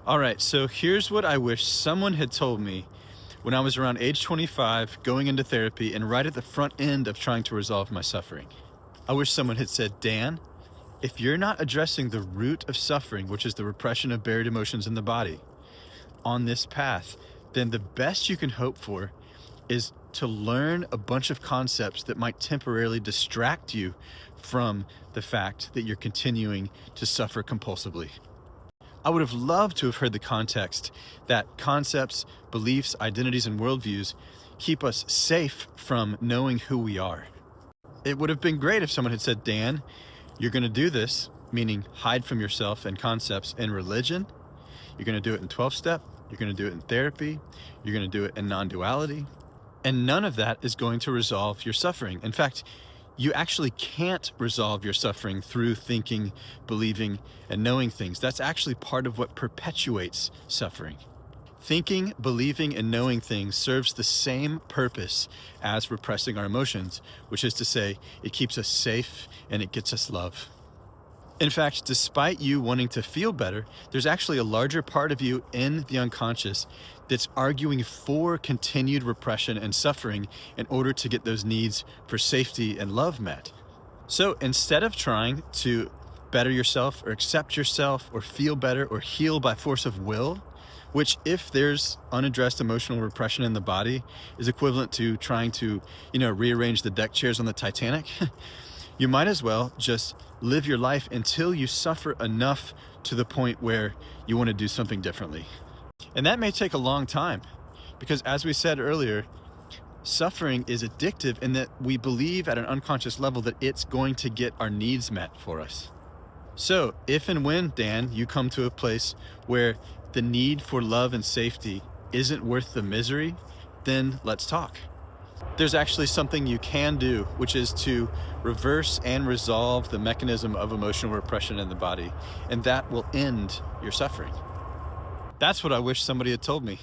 All right, so here's what I wish someone had told me when I was around age 25, going into therapy and right at the front end of trying to resolve my suffering. I wish someone had said, Dan, if you're not addressing the root of suffering, which is the repression of buried emotions in the body, on this path, then the best you can hope for is to learn a bunch of concepts that might temporarily distract you from the fact that you're continuing to suffer compulsively. I would have loved to have heard the context that concepts, beliefs, identities, and worldviews keep us safe from knowing who we are. It would have been great if someone had said, Dan, you're going to do this, meaning hide from yourself and concepts in religion. You're going to do it in 12-step. You're going to do it in therapy. You're going to do it in non-duality. And none of that is going to resolve your suffering. In fact, you actually can't resolve your suffering through thinking, believing, and knowing things. That's actually part of what perpetuates suffering. Thinking, believing, and knowing things serves the same purpose as repressing our emotions, which is to say, it keeps us safe and it gets us love. In fact, despite you wanting to feel better, there's actually a larger part of you in the unconscious that's arguing for continued repression and suffering in order to get those needs for safety and love met. So instead of trying to better yourself or accept yourself or feel better or heal by force of will, which if there's unaddressed emotional repression in the body is equivalent to trying to, rearrange the deck chairs on the Titanic, you might as well just live your life until you suffer enough to the point where you want to do something differently. And that may take a long time because, as we said earlier, suffering is addictive in that we believe at an unconscious level that it's going to get our needs met for us. So if and when, Dan, you come to a place where the need for love and safety isn't worth the misery, then let's talk. There's actually something you can do, which is to reverse and resolve the mechanism of emotional repression in the body, and that will end your suffering. That's what I wish somebody had told me.